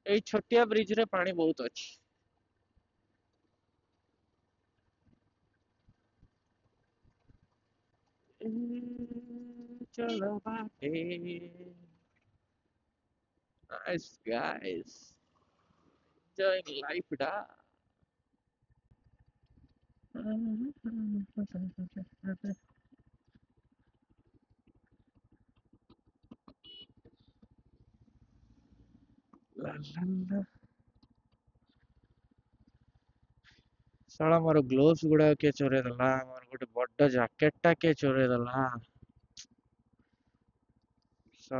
ଏଇ ଛୋଟିଆ ବ୍ରିଜ ରେ ପାଣି ବହୁତ ଅଛି। चलो बाटे nice guys enjoying life da ला ला ला साला मोर ग्लोव्स गुडा के चोरे दला मोर गोटे बड्ड जैकेट टा के चोरे दला सो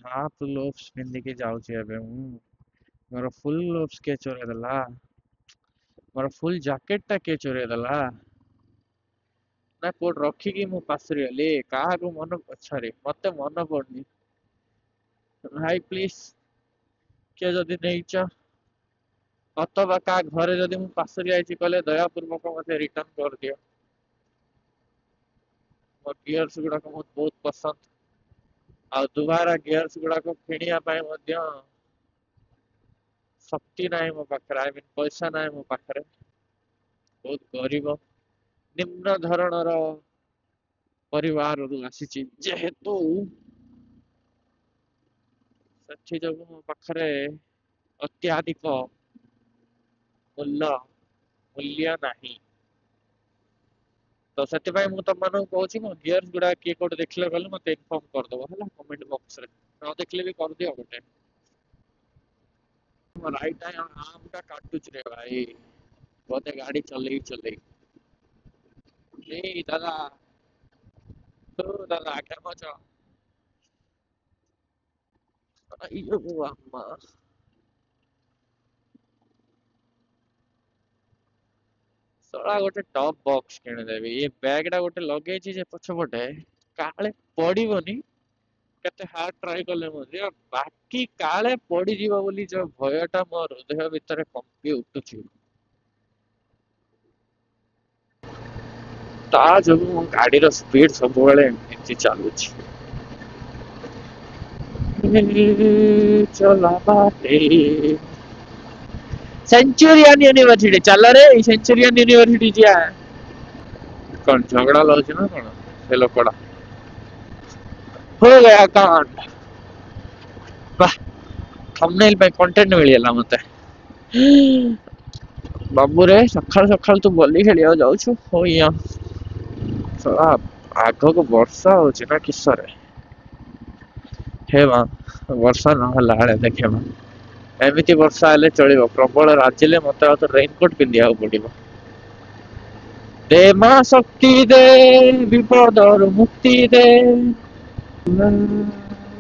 हाफ ग्लोव्स पिंदी के जाउची एबे मोर फुल ग्लोव्स के चोरे दला मोर फुल जैकेट टा के चोरे दला ना कोड रखी की मु पासरी ले काहा को मन छरे मते मन पड़नी भाई प्लीज के जदी नेइच अथवा का घरे जदी मु पासरी आइची कहले दया पूर्वक मते रिटर्न कर दियो मोर गियर्स गुडा को मत बहुत पसंद आ दुबारा गियर्स गुडा को किनिया पाए मध्य शक्ति नाही मो पाखरे आई मीन पैसा नाही मो पाखरे बहुत गरीब निम्न धरणर परिवार रु आसीची जेहेतु सच्ची जब मो पाखरे अत्याधिक मूल्य नाही तो सेति भाई मु तम मानु कहूची मो गियर्स गुडा के कोड देखले गले मते इन्फॉर्म कर दबो हला कमेंट बॉक्स रे न देखले भी कर दियो गोटे राइट टाइम आम का काटुच रे भाई बोते गाड़ी चलेई चलेई ए दादा तो दादा क्या मचा अयो अम्मा सड़ा गोटे टॉप बॉक्स किने देबी ये बैग टा गोटे लगेची जे पछपटे काले पड़ीबनी केते हार्ड ट्राई कले मध्य बाकी काले पड़ी जीवा बोली जो भयटा मोर हृदय भितर कंपी उठुची ता जो मो गाडीर स्पीड सब बेले एमती चालुची चला बाटे सेंचुरियन यूनिवर्सिटी चल रे सेंचुरियन यूनिवर्सिटी जिया कौन झगड़ा लौच ना कौन से लोकड़ा हो गया कांड वाह थंबनेल पे कंटेंट मिलला मते बाबू रे सखाल सखाल तू बॉली खेलिया जाउछु होइया सला आगो को वर्षा होची ना किसरे हे मां वर्षा न हला आले देखे मां एमिति वर्षा हेले चलिबो प्रबल राजिले मते आ तो रेनकोट पिंदिया पड़िबो दे मां शक्ति दे विपदर मुक्ति दे ला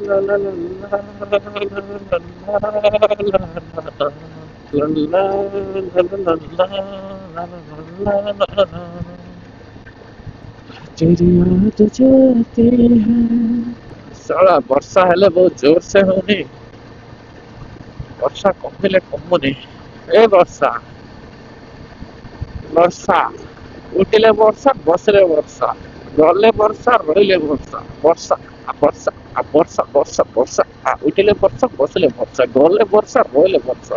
ला ला ला तेरी याद जाती है साला वर्षा हेले बहुत जोर से होनी वर्षा कमिले कमुनी ए वर्षा वर्षा उठिले वर्षा बसले वर्षा गले वर्षा रहिले वर्षा वर्षा वर्षा वर्षा वर्षा वर्षा उठिले वर्षा बसले वर्षा गले वर्षा रहिले वर्षा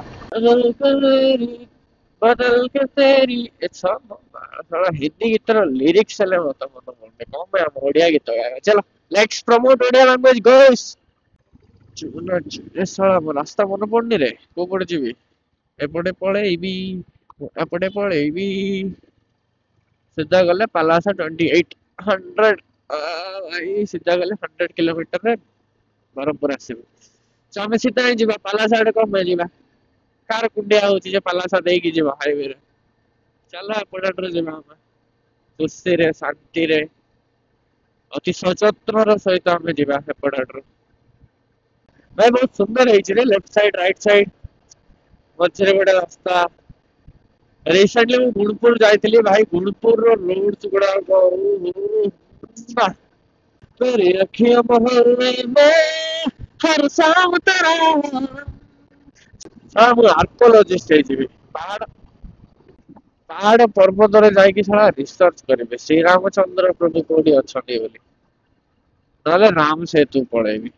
बदल के तेरी अच्छा थोड़ा हिंदी गीतर लिरिक्स हेले मत मत मने कम पे हम ओडिया गीत गाए चलो let's promote Odia language guys ए साला मो रास्ता मन पड़नी रे को पड़े जीवी एपटे पळेइबी एपटे पळेइबी सीधा गले पलासा 28 100 भाई सीधा गले 100 किलोमीटर रे बरमपुर आसीबो तो हमें सीधा ही जीवा पलासा आडे कम जीवा कार कुंडिया होची जे पलासा देई की जीवा हाईवे रे चलो एपटे जीवा हम खुशी रे शांति रे अति सचेतन सहित हमें जीवा एपटे भाई बहुत सुंदर है रे लेफ्ट साइड राइट साइड मझे गोटे रास्ता रिसेंटली मैं गुणपुर जाइली भाई गुणपुर रोड्स गुड़ा तेरी अखियों मोहल्ले में हर शाम तेरा हाँ मु आर्कोलॉजिस्ट है पहाड़ पहाड़ पर्वत रे जाइकी साला रिसर्च करेंगे श्री रामचंद्र प्रभु कोडी अछंती बोली नले राम सेतु पळेबी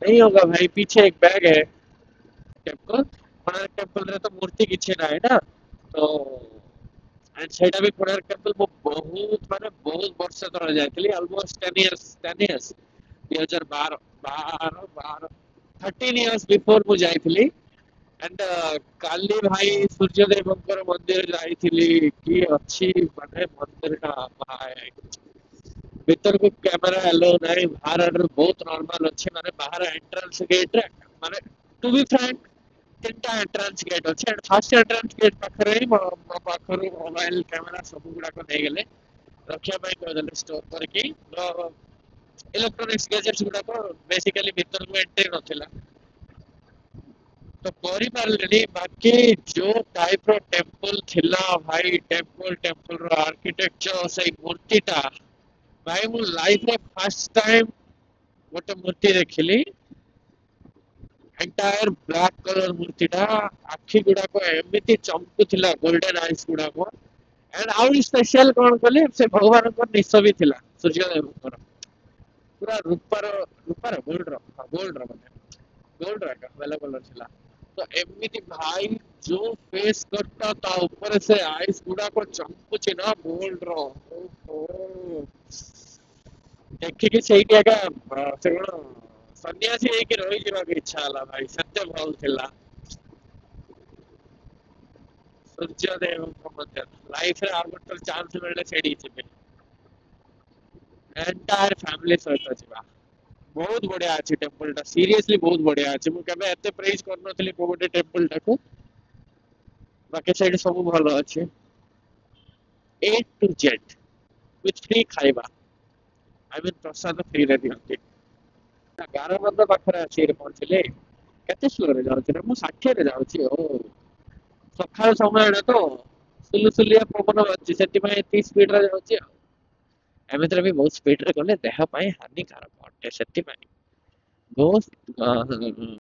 नहीं होगा भाई, पीछे एक बैग है टेम्पल। कोणार्क टेम्पल रे तो मूर्ति किछि ना है ना, तो एंड ସେଇଟା ବି କୋଣାର୍କ ଟେମ୍ପଲ ମୁଁ ବହୁତ ମାନେ ବହୁତ ବର୍ଷ ତଳେ ଯାଇଥିଲି, ଅଲମୋଷ୍ଟ 10 years 2012 ବାର 13 years before ମୁଁ ଯାଇଥିଲି। एंड काली भाई सूर्यदेवଙ୍କର ମନ୍ଦିର ଯାଇଥିଲି, କି ଅଛି ମାନେ ମନ୍ଦିର ଟା ଭାଇ ଭିତରକୁ କ୍ୟାମେରା ଆଲାଉ ନାହିଁ, ବାହାର ଆଡରୁ ବହୁତ ନର୍ମାଲ ଅଛି, ମାନେ ବାହାର ଏଣ୍ଟ୍ରାନ୍ସ ଗେଟ ରେ ମାନେ ଟୁ ବି ଫ୍ରାଙ୍କ ତିନିଟା ଏଣ୍ଟ୍ରାନ୍ସ ଗେଟ୍ ଅଛି, and ଫାର୍ଷ୍ଟ ଏଣ୍ଟ୍ରାନ୍ସ ଗେଟ୍ ପାଖରେ ହିଁ ମୋ ପାଖରୁ ମୋବାଇଲ କ୍ୟାମେରା ସବୁ ଗୁଡାକ ନେଇଗଲେ, ରଖିବା ପାଇଁ କହିଦେଲେ ଷ୍ଟୋର କରିକି। ଇଲେକ୍ଟ୍ରୋନିକ୍ସ ଗ୍ୟାଜେଟ୍ସ ଗୁଡାକ ବେସିକାଲି ଭିତରକୁ ଏଣ୍ଟ୍ରି ନଥିଲା, तो କରିପାରିଲେନି। ବାକି ଯୋଉ ଟାଇପ ର ଟେମ୍ପଲ ଥିଲା ଭାଇ, ଟେମ୍ପଲ ର ଆର୍କିଟେକ୍ଚର, ସେଇ ମୂର୍ତ୍ତିଟା ଭାଇ, ମୁଁ ଲାଇଫରେ ଫାର୍ଷ୍ଟ ଟାଇମ ଗୋଟେ ମୂର୍ତ୍ତି ଦେଖିଲି, ଏଣ୍ଟାୟାର ବ୍ଲାକ୍ କଲର ମୂର୍ତ୍ତିଟା, ଆଖି ଗୁଡାକ ଏମିତି ଚମକୁଥିଲା, ଗୋଲ୍ଡେନ ଆଇସ୍ ଗୁଡାକ। ଏଣ୍ଡ ଆହୁରି ସ୍ପେଶାଲ କଣ କଲି, ସେ ଭଗବାନଙ୍କ ନିଶ ବି ଥିଲା ସୂର୍ଯ୍ୟଦେବଙ୍କର, ପୁରା ଗୋଲ୍ଡର ଗୋଲ୍ଡର ଏକା ବେଲ କଲର ଥିଲା। ତ ଏମିତି ଭାଇ, ଯୋଉ ଫେସ୍ କଟଟା ତା ଉପରେ ସେ ଆଇସ୍ ଗୁଡାକ ଚମକୁଛି ନା ଗୋଲ୍ଡର, ଓହୋ ଦେଖିକି ସେଇଠି ଆକା ସେ କଣ ସନ୍ୟାସୀ ହେଇକି ରହିଯିବାକୁ ଇଚ୍ଛା ହେଲା ଭାଇ, ସେତେ ଭଲ ଥିଲା। ସୂର୍ଯ୍ୟଦେବଙ୍କ ମନ୍ଦିର ଲାଇଫରେ ଆଉ ଗୋଟେ ଚାନ୍ସ ମିଳିଲେ ସେଇଠିକି ଯିବି, ଏଣ୍ଟାୟାର ଫ୍ୟାମିଲି ସହିତ ଯିବା। ବହୁତ ବଢିଆ ଅଛି ଟେମ୍ପଲ ଟା, ସିରିୟସଲି ବହୁତ ବଢିଆ ଅଛି। ମୁଁ କେବେ ଏତେ ପ୍ରେଜ୍ କରିନଥିଲି କୋଉ ଗୋଟେ ଟେମ୍ପଲ ଟାକୁ, ବାକି ସେଇଠି ସବୁ ଭଲ ଅଛି, A to Z with free ଖାଇବା, ଆଇ ମିନ୍ ପ୍ରସାଦ ଫ୍ରିରେ ଦିଅନ୍ତି। ଗାରବନ୍ଧ ପାଖରେ ଆସିକି ପହଞ୍ଚିଲି। କେତେ ସ୍ଲୋରେ ଯାଉଛି ରେ, ମୁଁ 60ରେ ଯାଉଛି। ଓ ସକାଳ ସମୟଟା ତ ସୁଲୁସୁଲିଆ ପବନ ବାଜୁଛି, ସେଥିପାଇଁ ଏତିକି ସ୍ପିଡରେ ଯାଉଛି ଆଉ। ଏମିତିରେ ବି ବହୁତ ସ୍ପିଡରେ ଗଲେ ଦେହ ପାଇଁ ହାନିକାରକ ଅଟେ, ସେଥିପାଇଁ ବହୁତ